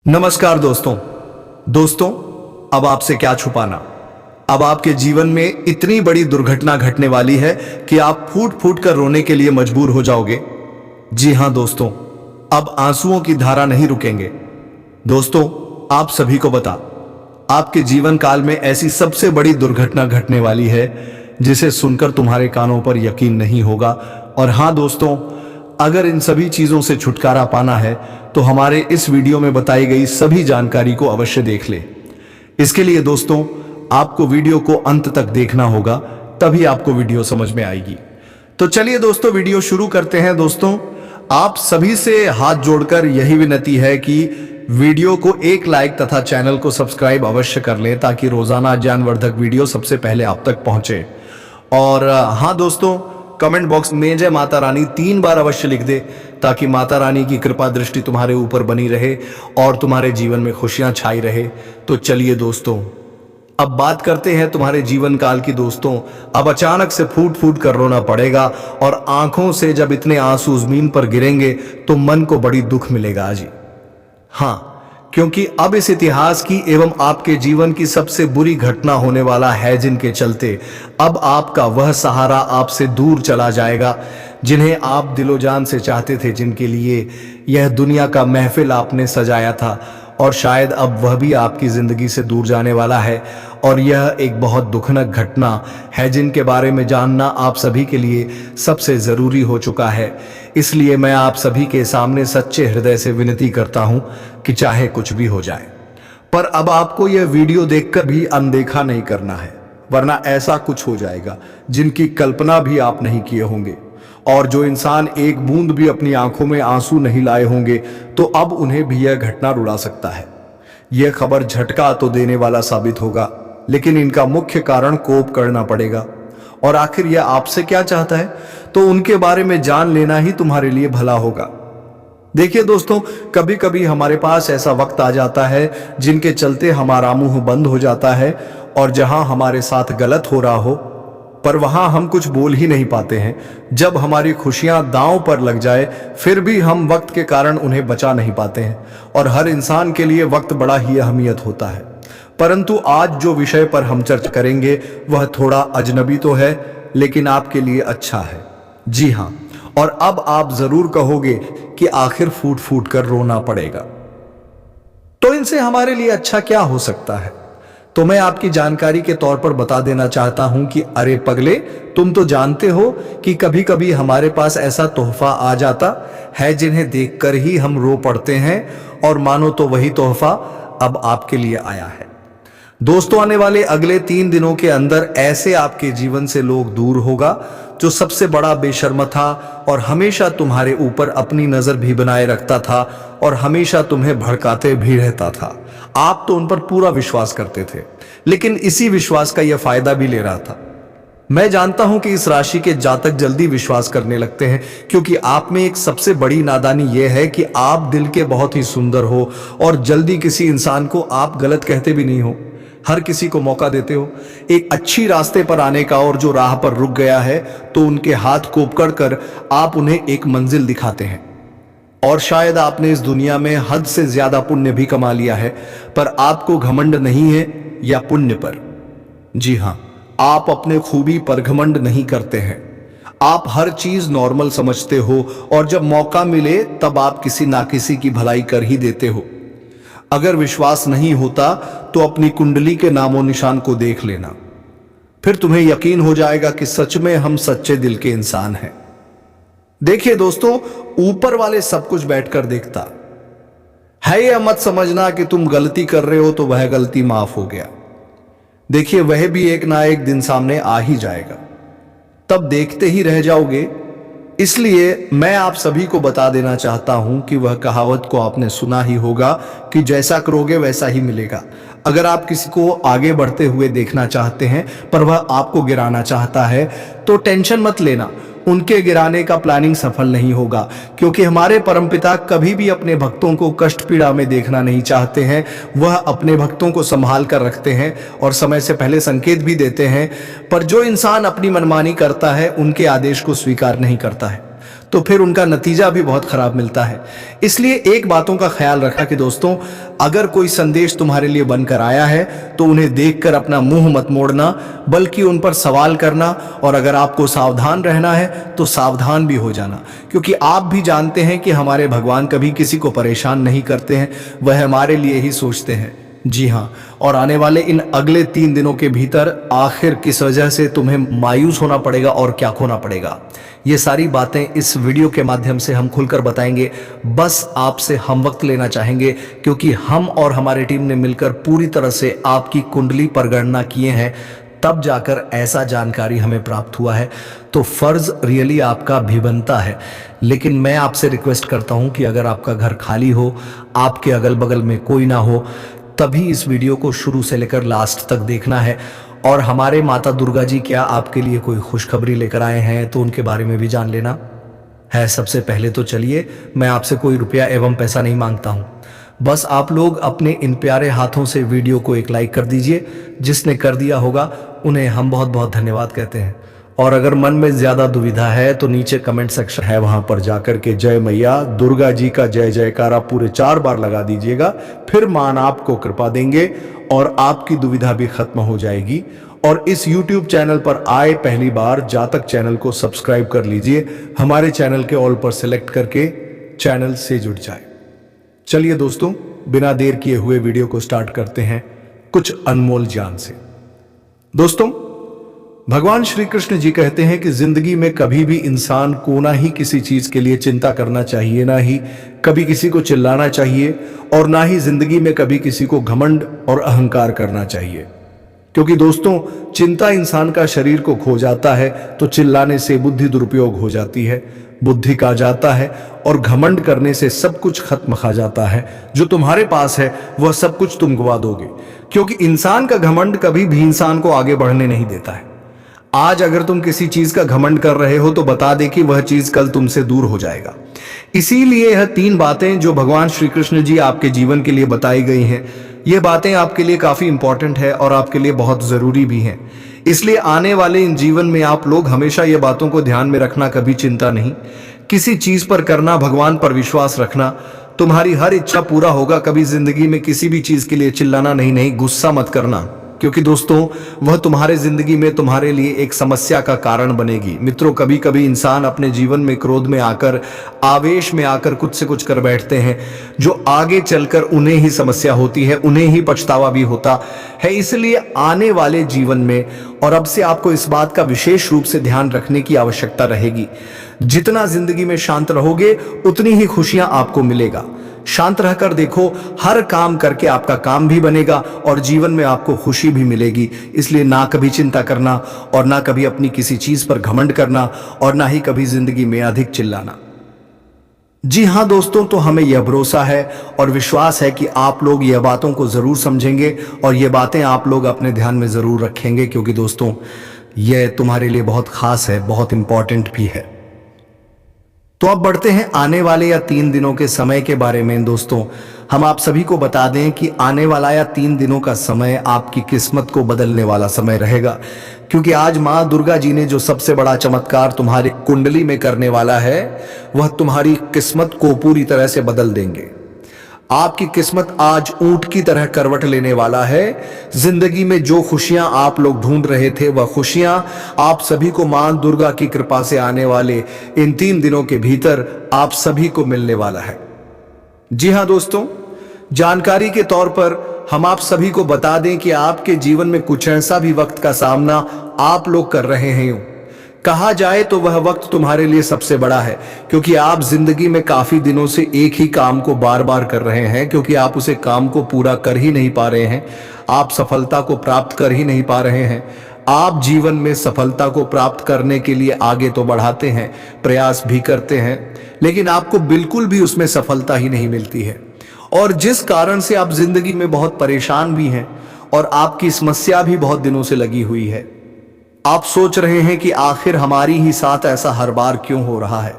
नमस्कार दोस्तों। अब आपसे क्या छुपाना। अब आपके जीवन में इतनी बड़ी दुर्घटना घटने वाली है कि आप फूट फूट कर रोने के लिए मजबूर हो जाओगे। जी हां दोस्तों, अब आंसुओं की धारा नहीं रुकेंगे। दोस्तों, आप सभी को बता, आपके जीवन काल में ऐसी सबसे बड़ी दुर्घटना घटने वाली है जिसे सुनकर तुम्हारे कानों पर यकीन नहीं होगा। और हां दोस्तों, अगर इन सभी चीजों से छुटकारा पाना है तो हमारे इस वीडियो में बताई गई सभी जानकारी को अवश्य देख ले। इसके लिए दोस्तों, आपको वीडियो को अंत तक देखना होगा, तभी आपको वीडियो समझ में आएगी। तो चलिए दोस्तों, वीडियो शुरू करते हैं। दोस्तों, आप सभी से हाथ जोड़कर यही विनती है कि वीडियो को एक लाइक तथा चैनल को सब्सक्राइब अवश्य कर लें, ताकि रोजाना ज्ञानवर्धक वीडियो सबसे पहले आप तक पहुंचे। और हां दोस्तों, कमेंट बॉक्स में जय माता रानी 3 बार अवश्य लिख दे, ताकि माता रानी की कृपा दृष्टि तुम्हारे ऊपर बनी रहे और तुम्हारे जीवन में खुशियां छाई रहे। तो चलिए दोस्तों, अब बात करते हैं तुम्हारे जीवन काल की। दोस्तों, अब अचानक से फूट फूट कर रोना पड़ेगा, और आंखों से जब इतने आंसू जमीन पर गिरेंगे तो मन को बड़ी दुख मिलेगा जी। हाँ, क्योंकि अब इस इतिहास की एवं आपके जीवन की सबसे बुरी घटना होने वाला है, जिनके चलते अब आपका वह सहारा आपसे दूर चला जाएगा, जिन्हें आप दिलो जान से चाहते थे, जिनके लिए यह दुनिया का महफिल आपने सजाया था, और शायद अब वह भी आपकी जिंदगी से दूर जाने वाला है। और यह एक बहुत दुखनक घटना है, जिनके बारे में जानना आप सभी के लिए सबसे जरूरी हो चुका है। इसलिए मैं आप सभी के सामने सच्चे हृदय से विनती करता हूं कि चाहे कुछ भी हो जाए, पर अब आपको यह वीडियो देखकर भी अनदेखा नहीं करना है, वरना ऐसा कुछ हो जाएगा जिनकी कल्पना भी आप नहीं किए होंगे। और जो इंसान एक बूंद भी अपनी आंखों में आंसू नहीं लाए होंगे, तो अब उन्हें भी यह घटना रुला सकता है। यह खबर झटका तो देने वाला साबित होगा, लेकिन इनका मुख्य कारण कोप करना पड़ेगा। और आखिर यह आपसे क्या चाहता है, तो उनके बारे में जान लेना ही तुम्हारे लिए भला होगा। देखिए दोस्तों, कभी कभी हमारे पास ऐसा वक्त आ जाता है जिनके चलते हमारा मुंह बंद हो जाता है, और जहां हमारे साथ गलत हो रहा हो, पर वहां हम कुछ बोल ही नहीं पाते हैं। जब हमारी खुशियां दांव पर लग जाए, फिर भी हम वक्त के कारण उन्हें बचा नहीं पाते हैं। और हर इंसान के लिए वक्त बड़ा ही अहमियत होता है। परंतु आज जो विषय पर हम चर्चा करेंगे वह थोड़ा अजनबी तो है, लेकिन आपके लिए अच्छा है। जी हां, और अब आप जरूर कहोगे कि आखिर फूट फूट कर रोना पड़ेगा, तो इनसे हमारे लिए अच्छा क्या हो सकता है। तो मैं आपकी जानकारी के तौर पर बता देना चाहता हूं कि अरे पगले, तुम तो जानते हो कि कभी कभी हमारे पास ऐसा तोहफा आ जाता है जिन्हें देखकर ही हम रो पड़ते हैं, और मानो तो वही तोहफा अब आपके लिए आया है। दोस्तों, आने वाले अगले 3 दिनों के अंदर ऐसे आपके जीवन से लोग दूर होगा जो सबसे बड़ा बेशर्म था, और हमेशा तुम्हारे ऊपर अपनी नजर भी बनाए रखता था, और हमेशा तुम्हें भड़काते भी रहता था। आप तो उन पर पूरा विश्वास करते थे, लेकिन इसी विश्वास का यह फायदा भी ले रहा था। मैं जानता हूं कि इस राशि के जातक जल्दी विश्वास करने लगते हैं, क्योंकि आप में एक सबसे बड़ी नादानी यह है कि आप दिल के बहुत ही सुंदर हो, और जल्दी किसी इंसान को आप गलत कहते भी नहीं हो। हर किसी को मौका देते हो एक अच्छी रास्ते पर आने का, और जो राह पर रुक गया है तो उनके हाथ को पकड़कर आप उन्हें एक मंजिल दिखाते हैं। और शायद आपने इस दुनिया में हद से ज्यादा पुण्य भी कमा लिया है, पर आपको घमंड नहीं है या पुण्य पर। जी हां, आप अपने खूबी पर घमंड नहीं करते हैं। आप हर चीज नॉर्मल समझते हो, और जब मौका मिले तब आप किसी ना किसी की भलाई कर ही देते हो। अगर विश्वास नहीं होता तो अपनी कुंडली के नामो निशान को देख लेना, फिर तुम्हें यकीन हो जाएगा कि सच में हम सच्चे दिल के इंसान हैं। देखिए दोस्तों, ऊपर वाले सब कुछ बैठकर देखता है। यह मत समझना कि तुम गलती कर रहे हो तो वह गलती माफ हो गया। देखिए, वह भी एक ना एक दिन सामने आ ही जाएगा, तब देखते ही रह जाओगे। इसलिए मैं आप सभी को बता देना चाहता हूं कि वह कहावत को आपने सुना ही होगा कि जैसा करोगे वैसा ही मिलेगा। अगर आप किसी को आगे बढ़ते हुए देखना चाहते हैं, पर वह आपको गिराना चाहता है, तो टेंशन मत लेना, उनके गिराने का प्लानिंग सफल नहीं होगा, क्योंकि हमारे परमपिता कभी भी अपने भक्तों को कष्ट पीड़ा में देखना नहीं चाहते हैं। वह अपने भक्तों को संभाल कर रखते हैं, और समय से पहले संकेत भी देते हैं, पर जो इंसान अपनी मनमानी करता है उनके आदेश को स्वीकार नहीं करता है। तो फिर उनका नतीजा भी बहुत खराब मिलता है। इसलिए एक बातों का ख्याल रखा कि दोस्तों, अगर कोई संदेश तुम्हारे लिए बनकर आया है तो उन्हें देखकर अपना मुंह मत मोड़ना, बल्कि उन पर सवाल करना, और अगर आपको सावधान रहना है तो सावधान भी हो जाना, क्योंकि आप भी जानते हैं कि हमारे भगवान कभी किसी को परेशान नहीं करते हैं, वह हमारे लिए ही सोचते हैं। जी हाँ, और आने वाले इन अगले 3 दिनों के भीतर आखिर किस वजह से तुम्हें मायूस होना पड़ेगा और क्या खोना पड़ेगा, ये सारी बातें इस वीडियो के माध्यम से हम खुलकर बताएंगे। बस आपसे हम वक्त लेना चाहेंगे, क्योंकि हम और हमारी टीम ने मिलकर पूरी तरह से आपकी कुंडली पर गणना किए हैं, तब जाकर ऐसा जानकारी हमें प्राप्त हुआ है। तो फर्ज रियली आपका भी बनता है। लेकिन मैं आपसे रिक्वेस्ट करता हूं कि अगर आपका घर खाली हो, आपके अगल बगल में कोई ना हो, तभी इस वीडियो को शुरू से लेकर लास्ट तक देखना है। और हमारे माता दुर्गा जी क्या आपके लिए कोई खुशखबरी लेकर आए हैं तो उनके बारे में भी जान लेना है। सबसे पहले तो चलिए, मैं आपसे कोई रुपया एवं पैसा नहीं मांगता हूं, बस आप लोग अपने इन प्यारे हाथों से वीडियो को एक लाइक कर दीजिए। जिसने कर दिया होगा उन्हें हम बहुत बहुत धन्यवाद कहते हैं। और अगर मन में ज्यादा दुविधा है तो नीचे कमेंट सेक्शन है, वहां पर जाकर के जय मैया दुर्गा जी का जय जयकारा पूरे 4 बार लगा दीजिएगा। फिर मान आपको कृपा देंगे और आपकी दुविधा भी खत्म हो जाएगी। और इस YouTube चैनल पर आए पहली बार जातक चैनल को सब्सक्राइब कर लीजिए, हमारे चैनल के ऑल पर सिलेक्ट करके चैनल से जुड़ जाए। चलिए दोस्तों, बिना देर किए हुए वीडियो को स्टार्ट करते हैं कुछ अनमोल ज्ञान से। दोस्तों, भगवान श्री कृष्ण जी कहते हैं कि जिंदगी में कभी भी इंसान को ना ही किसी चीज के लिए चिंता करना चाहिए, ना ही कभी किसी को चिल्लाना चाहिए, और ना ही जिंदगी में कभी किसी को घमंड और अहंकार करना चाहिए। क्योंकि दोस्तों, चिंता इंसान का शरीर को खो जाता है, तो चिल्लाने से बुद्धि दुरुपयोग हो जाती है, बुद्धि खा जाता है, और घमंड करने से सब कुछ खत्म खा जाता है। जो तुम्हारे पास है वह सब कुछ तुम गवा दोगे, क्योंकि इंसान का घमंड कभी भी इंसान को आगे बढ़ने नहीं देता है। आज अगर तुम किसी चीज का घमंड कर रहे हो तो बता दे कि वह चीज कल तुमसे दूर हो जाएगा। इसीलिए यह 3 बातें जो भगवान श्री कृष्ण जी आपके जीवन के लिए बताई गई हैं, ये बातें आपके लिए काफी इंपॉर्टेंट है और आपके लिए बहुत जरूरी भी हैं। इसलिए आने वाले इन जीवन में आप लोग हमेशा ये बातों को ध्यान में रखना, कभी चिंता नहीं, किसी चीज पर करना, भगवान पर विश्वास रखना, तुम्हारी हर इच्छा पूरा होगा। कभी जिंदगी में किसी भी चीज के लिए चिल्लाना नहीं, गुस्सा मत करना, क्योंकि दोस्तों वह तुम्हारे जिंदगी में तुम्हारे लिए एक समस्या का कारण बनेगी। मित्रों, कभी कभी इंसान अपने जीवन में क्रोध में आकर, आवेश में आकर कुछ से कुछ कर बैठते हैं, जो आगे चलकर उन्हें ही समस्या होती है, उन्हें ही पछतावा भी होता है। इसलिए आने वाले जीवन में, और अब से आपको इस बात का विशेष रूप से ध्यान रखने की आवश्यकता रहेगी, जितना जिंदगी में शांत रहोगे उतनी ही खुशियां आपको मिलेगा। शांत रहकर देखो, हर काम करके आपका काम भी बनेगा और जीवन में आपको खुशी भी मिलेगी। इसलिए ना कभी चिंता करना, और ना कभी अपनी किसी चीज पर घमंड करना, और ना ही कभी जिंदगी में अधिक चिल्लाना। जी हाँ दोस्तों, तो हमें यह भरोसा है और विश्वास है कि आप लोग यह बातों को जरूर समझेंगे और ये बातें आप लोग अपने ध्यान में जरूर रखेंगे, क्योंकि दोस्तों यह तुम्हारे लिए बहुत खास है, बहुत इंपॉर्टेंट भी है। तो अब बढ़ते हैं आने वाले या 3 दिनों के समय के बारे में। दोस्तों, हम आप सभी को बता दें कि आने वाला या 3 दिनों का समय आपकी किस्मत को बदलने वाला समय रहेगा, क्योंकि आज मां दुर्गा जी ने जो सबसे बड़ा चमत्कार तुम्हारी कुंडली में करने वाला है, वह तुम्हारी किस्मत को पूरी तरह से बदल देंगे। आपकी किस्मत आज ऊंट की तरह करवट लेने वाला है। जिंदगी में जो खुशियां आप लोग ढूंढ रहे थे, वह खुशियां आप सभी को मां दुर्गा की कृपा से आने वाले इन 3 दिनों के भीतर आप सभी को मिलने वाला है। जी हां दोस्तों, जानकारी के तौर पर हम आप सभी को बता दें कि आपके जीवन में कुछ ऐसा भी वक्त का सामना आप लोग कर रहे हैं। कहा जाए तो वह वक्त तुम्हारे लिए सबसे बड़ा है, क्योंकि आप जिंदगी में काफी दिनों से एक ही काम को बार बार कर रहे हैं, क्योंकि आप उसे काम को पूरा कर ही नहीं पा रहे हैं, आप सफलता को प्राप्त कर ही नहीं पा रहे हैं। आप जीवन में सफलता को प्राप्त करने के लिए आगे तो बढ़ाते हैं, प्रयास भी करते हैं, लेकिन आपको बिल्कुल भी उसमें सफलता ही नहीं मिलती है, और जिस कारण से आप जिंदगी में बहुत परेशान भी हैं और आपकी समस्या भी बहुत दिनों से लगी हुई है। आप सोच रहे हैं कि आखिर हमारी ही साथ ऐसा हर बार क्यों हो रहा है,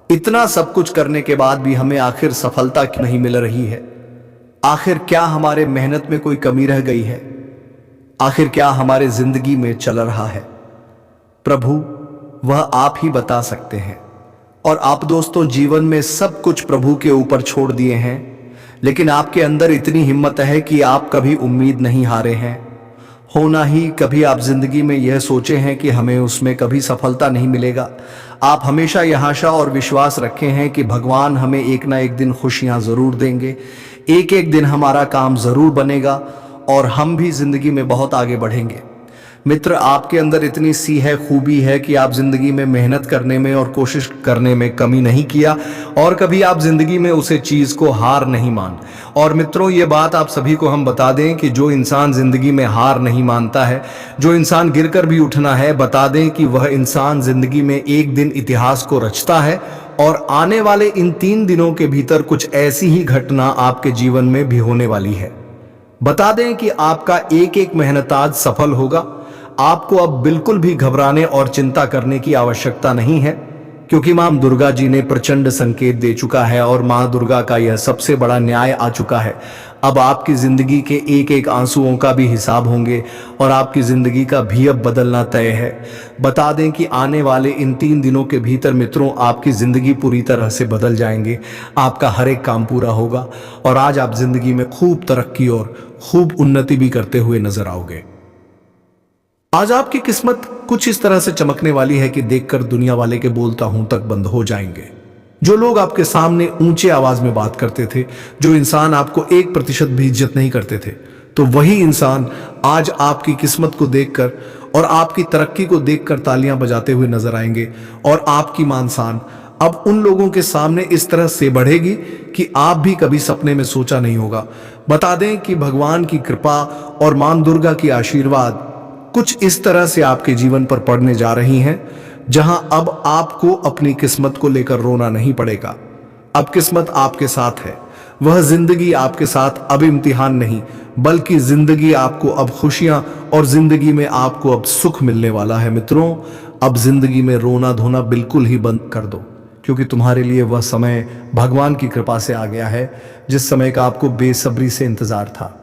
इतना सब कुछ करने के बाद भी हमें आखिर सफलता क्यों नहीं मिल रही है, आखिर क्या हमारे मेहनत में कोई कमी रह गई है, आखिर क्या हमारे जिंदगी में चल रहा है। प्रभु वह आप ही बता सकते हैं, और आप दोस्तों जीवन में सब कुछ प्रभु के ऊपर छोड़ दिए हैं, लेकिन आपके अंदर इतनी हिम्मत है कि आप कभी उम्मीद नहीं हारे हैं। होना ही कभी आप जिंदगी में यह सोचे हैं कि हमें उसमें कभी सफलता नहीं मिलेगा। आप हमेशा यह आशा और विश्वास रखे हैं कि भगवान हमें एक ना एक दिन खुशियां जरूर देंगे, एक एक दिन हमारा काम जरूर बनेगा और हम भी जिंदगी में बहुत आगे बढ़ेंगे। मित्र, आपके अंदर इतनी सी है खूबी है कि आप जिंदगी में मेहनत करने में और कोशिश करने में कमी नहीं किया और कभी आप जिंदगी में उसे चीज को हार नहीं मान। और मित्रों, ये बात आप सभी को हम बता दें कि जो इंसान जिंदगी में हार नहीं मानता है, जो इंसान गिरकर भी उठना है, बता दें कि वह इंसान जिंदगी में एक दिन इतिहास को रचता है और आने वाले इन 3 दिनों के भीतर कुछ ऐसी ही घटना आपके जीवन में भी होने वाली है। बता दें कि आपका एक एक मेहनत आज सफल होगा। आपको अब बिल्कुल भी घबराने और चिंता करने की आवश्यकता नहीं है, क्योंकि मां दुर्गा जी ने प्रचंड संकेत दे चुका है और मां दुर्गा का यह सबसे बड़ा न्याय आ चुका है। अब आपकी जिंदगी के एक एक आंसुओं का भी हिसाब होंगे और आपकी जिंदगी का भी अब बदलना तय है। बता दें कि आने वाले इन 3 दिनों के भीतर मित्रों आपकी जिंदगी पूरी तरह से बदल जाएंगे। आपका हर एक काम पूरा होगा और आज आप जिंदगी में खूब तरक्की और खूब उन्नति भी करते हुए नजर आओगे। आज आपकी किस्मत कुछ इस तरह से चमकने वाली है कि देखकर दुनिया वाले के बोलता हूं तक बंद हो जाएंगे। जो लोग आपके सामने ऊंचे आवाज में बात करते थे, जो इंसान आपको 1% भी इज्जत नहीं करते थे, तो वही इंसान आज आपकी किस्मत को देखकर और आपकी तरक्की को देखकर तालियां बजाते हुए नजर आएंगे और आपकी मान-शान अब उन लोगों के सामने इस तरह से बढ़ेगी कि आप भी कभी सपने में सोचा नहीं होगा। बता दें कि भगवान की कृपा और मां दुर्गा की आशीर्वाद कुछ इस तरह से आपके जीवन पर पड़ने जा रही हैं, जहां अब आपको अपनी किस्मत को लेकर रोना नहीं पड़ेगा। अब किस्मत आपके साथ है। वह जिंदगी आपके साथ अब इम्तिहान नहीं, बल्कि जिंदगी आपको अब खुशियां और जिंदगी में आपको अब सुख मिलने वाला है। मित्रों, अब जिंदगी में रोना धोना बिल्कुल ही बंद कर दो, क्योंकि तुम्हारे लिए वह समय भगवान की कृपा से आ गया है, जिस समय का आपको बेसब्री से इंतजार था।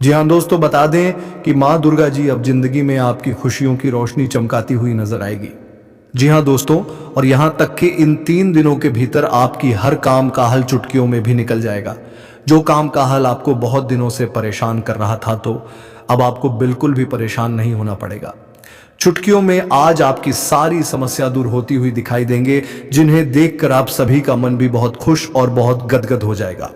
जी हाँ दोस्तों, बता दें कि मां दुर्गा जी अब जिंदगी में आपकी खुशियों की रोशनी चमकाती हुई नजर आएगी। जी हाँ दोस्तों, और यहां तक कि इन 3 दिनों के भीतर आपकी हर काम का हल चुटकियों में भी निकल जाएगा। जो काम का हल आपको बहुत दिनों से परेशान कर रहा था, तो अब आपको बिल्कुल भी परेशान नहीं होना पड़ेगा। चुटकियों में आज आपकी सारी समस्या दूर होती हुई दिखाई देंगे, जिन्हें देखकर आप सभी का मन भी बहुत खुश और बहुत गदगद हो जाएगा।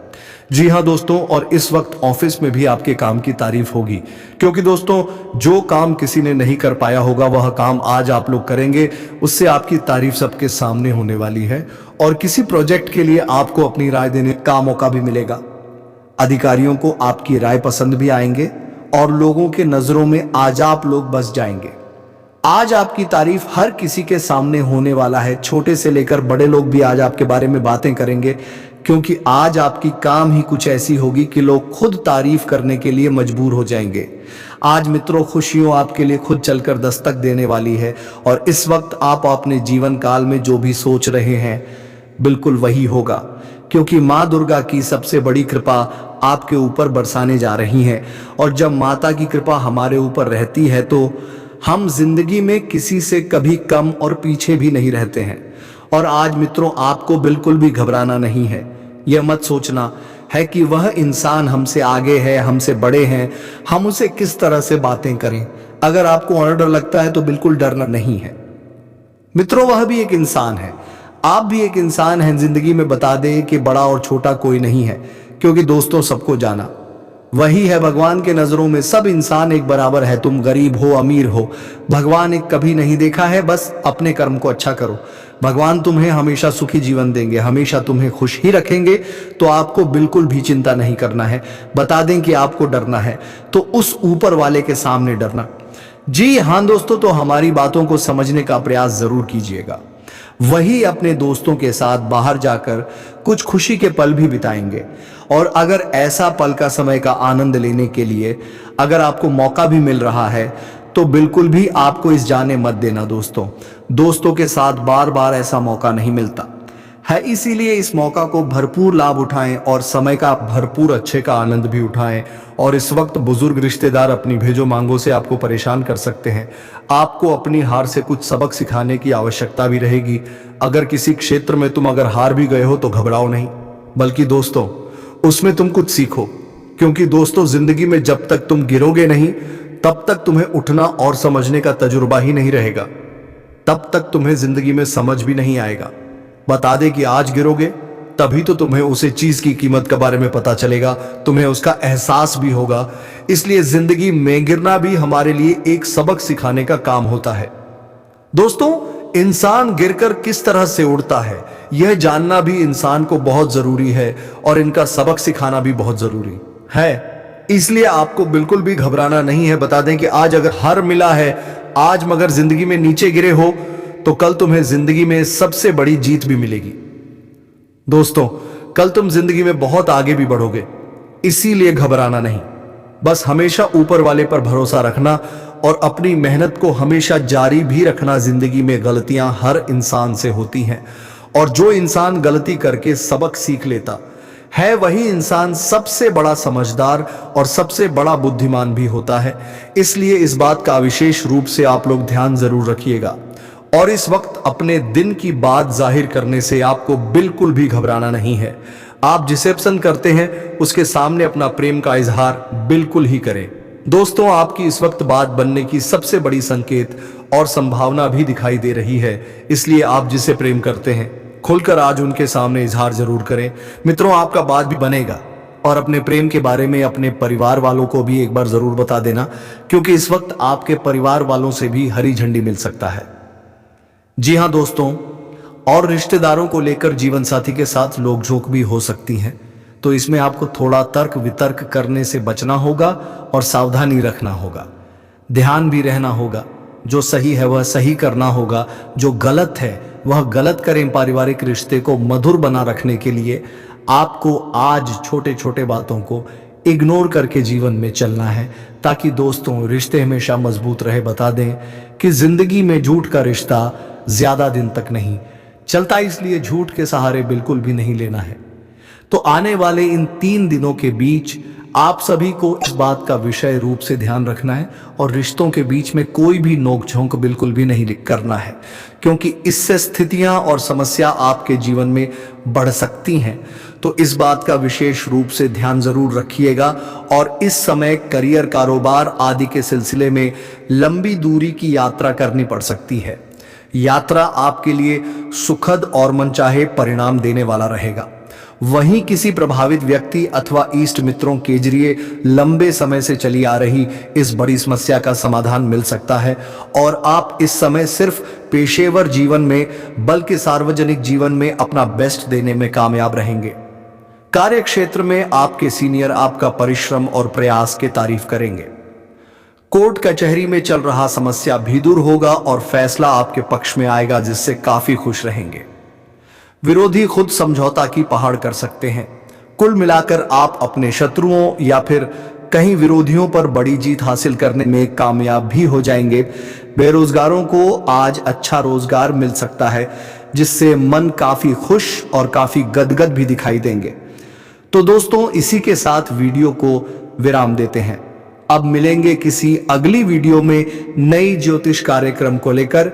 जी हाँ दोस्तों, और इस वक्त ऑफिस में भी आपके काम की तारीफ होगी, क्योंकि दोस्तों जो काम किसी ने नहीं कर पाया होगा वह काम आज आप लोग करेंगे। उससे आपकी तारीफ सबके सामने होने वाली है और किसी प्रोजेक्ट के लिए आपको अपनी राय देने का मौका भी मिलेगा। अधिकारियों को आपकी राय पसंद भी आएंगे और लोगों के नजरों में आज आप लोग बस जाएंगे। आज आपकी तारीफ हर किसी के सामने होने वाला है। छोटे से लेकर बड़े लोग भी आज आपके बारे में बातें करेंगे, क्योंकि आज आपकी काम ही कुछ ऐसी होगी कि लोग खुद तारीफ करने के लिए मजबूर हो जाएंगे। आज मित्रों, खुशियों आपके लिए खुद चलकर दस्तक देने वाली है और इस वक्त आप अपने जीवन काल में जो भी सोच रहे हैं बिल्कुल वही होगा, क्योंकि मां दुर्गा की सबसे बड़ी कृपा आपके ऊपर बरसाने जा रही है। और जब माता की कृपा हमारे ऊपर रहती है तो हम जिंदगी में किसी से कभी कम और पीछे भी नहीं रहते हैं। और आज मित्रों, आपको बिल्कुल भी घबराना नहीं है। यह मत सोचना है कि वह इंसान हमसे आगे है, हमसे बड़े हैं, हम उसे किस तरह से बातें करें। अगर आपको और डर लगता है तो बिल्कुल डरना नहीं है। मित्रों, वह भी एक इंसान है, आप भी एक इंसान हैं। जिंदगी में बता दे कि बड़ा और छोटा कोई नहीं है, क्योंकि दोस्तों सबको जाना वही है। भगवान के नजरों में सब इंसान एक बराबर है। तुम गरीब हो अमीर हो, भगवान एक कभी नहीं देखा है। बस अपने कर्म को अच्छा करो, भगवान तुम्हें हमेशा सुखी जीवन देंगे, हमेशा तुम्हें खुश ही रखेंगे। तो आपको बिल्कुल भी चिंता नहीं करना है। बता दें कि आपको डरना है तो उस ऊपर वाले के सामने डरना। जी हाँ दोस्तों, तो हमारी बातों को समझने का प्रयास जरूर कीजिएगा। वही अपने दोस्तों के साथ बाहर जाकर कुछ खुशी के पल भी बिताएंगे। और अगर ऐसा पल का समय का आनंद लेने के लिए अगर आपको मौका भी मिल रहा है तो बिल्कुल भी आपको इस जाने मत देना। दोस्तों के साथ बार बार ऐसा मौका नहीं मिलता है। इसीलिए इस मौका को भरपूर लाभ उठाएं और समय का भरपूर अच्छे का आनंद भी उठाएं। और इस वक्त बुजुर्ग रिश्तेदार अपनी भेजो मांगों से आपको परेशान कर सकते हैं। आपको अपनी हार से कुछ सबक सिखाने की आवश्यकता भी रहेगी। अगर किसी क्षेत्र में तुम अगर हार भी गए हो तो घबराओ नहीं, बल्कि दोस्तों उसमें तुम कुछ सीखो। क्योंकि दोस्तों जिंदगी में जब तक तुम गिरोगे नहीं तब तक तुम्हें उठना और समझने का तजुर्बा ही नहीं रहेगा, तब तक तुम्हें जिंदगी में समझ भी नहीं आएगा। बता दे कि आज गिरोगे तभी तो तुम्हें उसे चीज की कीमत के बारे में पता चलेगा, तुम्हें उसका एहसास भी होगा। इसलिए जिंदगी में गिरना भी हमारे लिए एक सबक सिखाने का काम होता है। दोस्तों इंसान गिरकर किस तरह से उड़ता है यह जानना भी इंसान को बहुत जरूरी है और इनका सबक सिखाना भी बहुत जरूरी है। इसलिए आपको बिल्कुल भी घबराना नहीं है। बता दें कि आज अगर हार मिला है, आज मगर जिंदगी में नीचे गिरे हो, तो कल तुम्हें जिंदगी में सबसे बड़ी जीत भी मिलेगी। दोस्तों कल तुम जिंदगी में बहुत आगे भी बढ़ोगे, इसीलिए घबराना नहीं। बस हमेशा ऊपर वाले पर भरोसा रखना और अपनी मेहनत को हमेशा जारी भी रखना। जिंदगी में गलतियां हर इंसान से होती हैं और जो इंसान गलती करके सबक सीख लेता है वही इंसान सबसे बड़ा समझदार और सबसे बड़ा बुद्धिमान भी होता है। इसलिए इस बात का विशेष रूप से आप लोग ध्यान जरूर रखिएगा। और इस वक्त अपने दिन की बात जाहिर करने से आपको बिल्कुल भी घबराना नहीं है। आप जिसे पसंद करते हैं उसके सामने अपना प्रेम का इजहार बिल्कुल ही करें। दोस्तों आपकी इस वक्त बात बनने की सबसे बड़ी संकेत और संभावना भी दिखाई दे रही है। इसलिए आप जिसे प्रेम करते हैं खुलकर आज उनके सामने इजहार जरूर करें। मित्रों आपका बात भी बनेगा और अपने प्रेम के बारे में अपने परिवार वालों को भी एक बार जरूर बता देना, क्योंकि इस वक्त आपके परिवार वालों से भी हरी झंडी मिल सकता है। जी हां दोस्तों, और रिश्तेदारों को लेकर जीवन साथी के साथ नोक-झोंक भी हो सकती है, तो इसमें आपको थोड़ा तर्क वितर्क करने से बचना होगा और सावधानी रखना होगा। ध्यान भी रहना होगा, जो सही है वह सही करना होगा, जो गलत है वह गलत करें। पारिवारिक रिश्ते को मधुर बना रखने के लिए आपको आज छोटे छोटे बातों को इग्नोर करके जीवन में चलना है, ताकि दोस्तों रिश्ते हमेशा मजबूत रहे। बता दें कि जिंदगी में झूठ का रिश्ता ज्यादा दिन तक नहीं चलता, इसलिए झूठ के सहारे बिल्कुल भी नहीं लेना है। तो आने वाले इन 3 दिनों के बीच आप सभी को इस बात का विषय रूप से ध्यान रखना है और रिश्तों के बीच में कोई भी नोक-झोंक बिल्कुल भी नहीं करना है, क्योंकि इससे स्थितियां और समस्या आपके जीवन में बढ़ सकती हैं। तो इस बात का विशेष रूप से ध्यान जरूर रखिएगा। और इस समय करियर, कारोबार आदि के सिलसिले में लंबी दूरी की यात्रा करनी पड़ सकती है। यात्रा आपके लिए सुखद और मनचाहे परिणाम देने वाला रहेगा। वहीं किसी प्रभावित व्यक्ति अथवा इष्ट मित्रों के जरिए लंबे समय से चली आ रही इस बड़ी समस्या का समाधान मिल सकता है और आप इस समय सिर्फ पेशेवर जीवन में बल्कि सार्वजनिक जीवन में अपना बेस्ट देने में कामयाब रहेंगे। कार्य क्षेत्र में आपके सीनियर आपका परिश्रम और प्रयास की तारीफ करेंगे। कोर्ट कचहरी में चल रहा समस्या भी दूर होगा और फैसला आपके पक्ष में आएगा, जिससे काफी खुश रहेंगे। विरोधी खुद समझौता की पहाड़ कर सकते हैं। कुल मिलाकर आप अपने शत्रुओं या फिर कहीं विरोधियों पर बड़ी जीत हासिल करने में कामयाब भी हो जाएंगे। बेरोजगारों को आज अच्छा रोजगार मिल सकता है, जिससे मन काफी खुश और काफी गदगद भी दिखाई देंगे। तो दोस्तों इसी के साथ वीडियो को विराम देते हैं। अब मिलेंगे किसी अगली वीडियो में नई ज्योतिष कार्यक्रम को लेकर।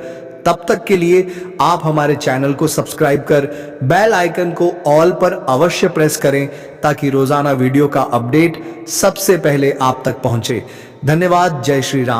तब तक के लिए आप हमारे चैनल को सब्सक्राइब कर बेल आइकन को ऑल पर अवश्य प्रेस करें, ताकि रोजाना वीडियो का अपडेट सबसे पहले आप तक पहुंचे। धन्यवाद। जय श्री राम।